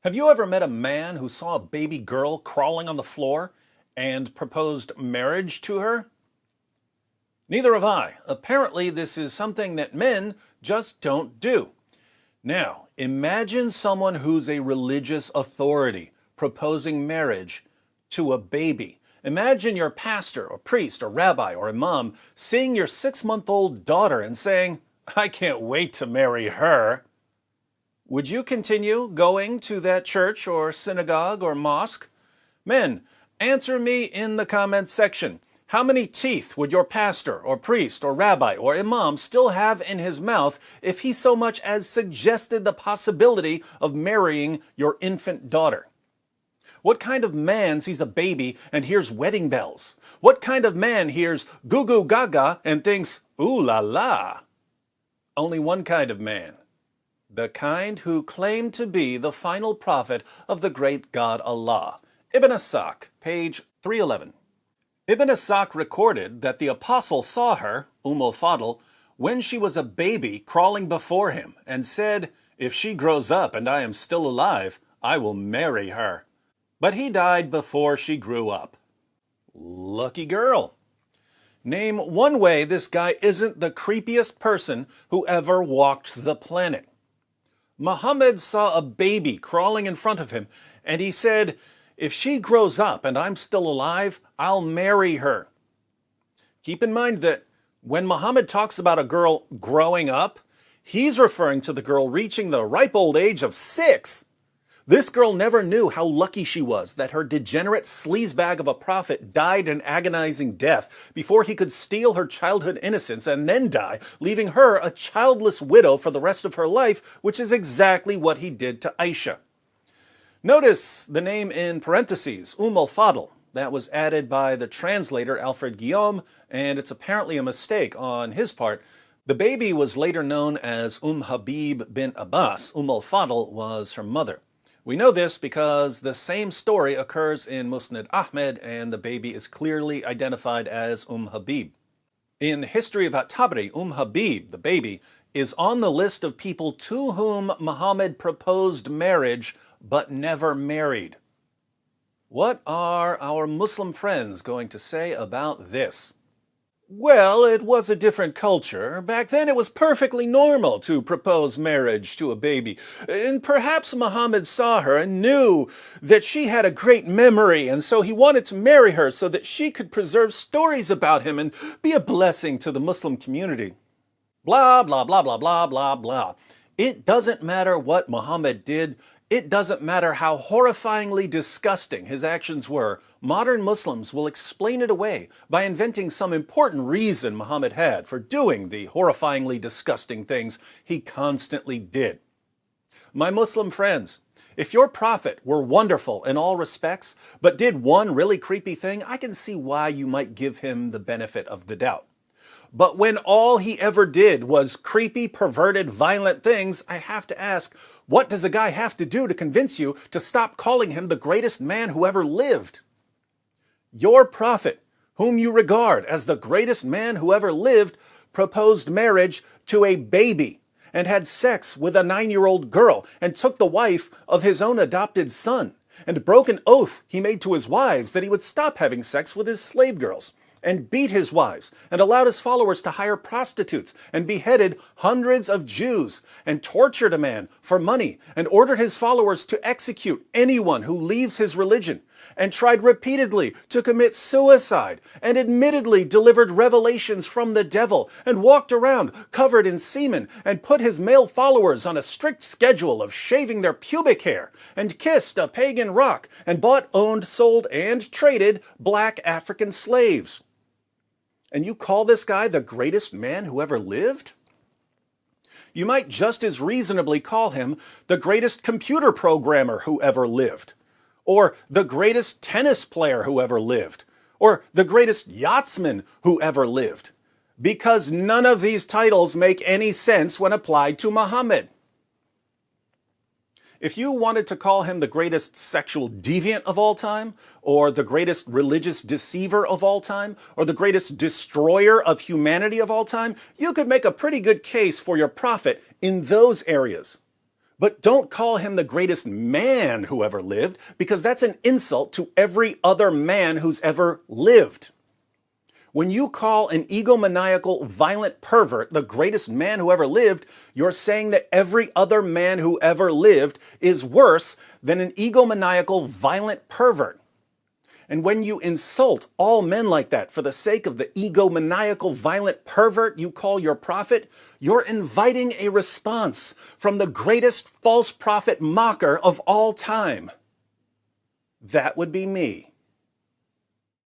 Have you ever met a man who saw a baby girl crawling on the floor and proposed marriage to her? Neither have I. Apparently, this is something that men just don't do. Now, imagine someone who's a religious authority proposing marriage to a baby. Imagine your pastor or priest or rabbi or imam seeing your 6-month-old daughter and saying, "I can't wait to marry her." Would you continue going to that church or synagogue or mosque? Men, answer me in the comments section. How many teeth would your pastor or priest or rabbi or imam still have in his mouth if he so much as suggested the possibility of marrying your infant daughter? What kind of man sees a baby and hears wedding bells? What kind of man hears goo goo gaga and thinks, ooh la la? Only one kind of man. The kind who claimed to be the final prophet of the great God Allah. Ibn Ishaq, page 311. Ibn Ishaq recorded that the apostle saw her, al-Fadl, when she was a baby crawling before him, and said, "If she grows up and I am still alive, I will marry her." But he died before she grew up. Lucky girl. Name one way this guy isn't the creepiest person who ever walked the planet. Muhammad saw a baby crawling in front of him, and he said, "If she grows up and I'm still alive, I'll marry her." Keep in mind that when Muhammad talks about a girl growing up, he's referring to the girl reaching the ripe old age of 6. This girl never knew how lucky she was that her degenerate sleazebag of a prophet died an agonizing death before he could steal her childhood innocence and then die, leaving her a childless widow for the rest of her life, which is exactly what he did to Aisha. Notice the name in parentheses, al-Fadl. That was added by the translator Alfred Guillaume, and it's apparently a mistake on his part. The baby was later known as Habib bint Abbas. al-Fadl was her mother. We know this because the same story occurs in Musnad Ahmed, and the baby is clearly identified as Habib. In the history of At-Tabari, Habib, the baby, is on the list of people to whom Muhammad proposed marriage but never married. What are our Muslim friends going to say about this? Well, it was a different culture. Back then it was perfectly normal to propose marriage to a baby. And perhaps Muhammad saw her and knew that she had a great memory, and so he wanted to marry her so that she could preserve stories about him and be a blessing to the Muslim community. Blah, blah, blah, blah, blah, blah, blah. It doesn't matter what Muhammad did. It doesn't matter how horrifyingly disgusting his actions were. Modern Muslims will explain it away by inventing some important reason Muhammad had for doing the horrifyingly disgusting things he constantly did. My Muslim friends, if your prophet were wonderful in all respects, but did one really creepy thing, I can see why you might give him the benefit of the doubt. But when all he ever did was creepy, perverted, violent things, I have to ask, what does a guy have to do to convince you to stop calling him the greatest man who ever lived? Your prophet, whom you regard as the greatest man who ever lived, proposed marriage to a baby and had sex with a 9-year-old girl and took the wife of his own adopted son and broke an oath he made to his wives that he would stop having sex with his slave girls, and beat his wives, and allowed his followers to hire prostitutes, and beheaded hundreds of Jews, and tortured a man for money, and ordered his followers to execute anyone who leaves his religion, and tried repeatedly to commit suicide, and admittedly delivered revelations from the devil, and walked around covered in semen, and put his male followers on a strict schedule of shaving their pubic hair, and kissed a pagan rock, and bought, owned, sold, and traded black African slaves. And you call this guy the greatest man who ever lived? You might just as reasonably call him the greatest computer programmer who ever lived, or the greatest tennis player who ever lived, or the greatest yachtsman who ever lived, because none of these titles make any sense when applied to Muhammad. If you wanted to call him the greatest sexual deviant of all time, or the greatest religious deceiver of all time, or the greatest destroyer of humanity of all time, you could make a pretty good case for your prophet in those areas. But don't call him the greatest man who ever lived, because that's an insult to every other man who's ever lived. When you call an egomaniacal, violent pervert the greatest man who ever lived, you're saying that every other man who ever lived is worse than an egomaniacal, violent pervert. And when you insult all men like that for the sake of the egomaniacal, violent pervert you call your prophet, you're inviting a response from the greatest false prophet mocker of all time. That would be me.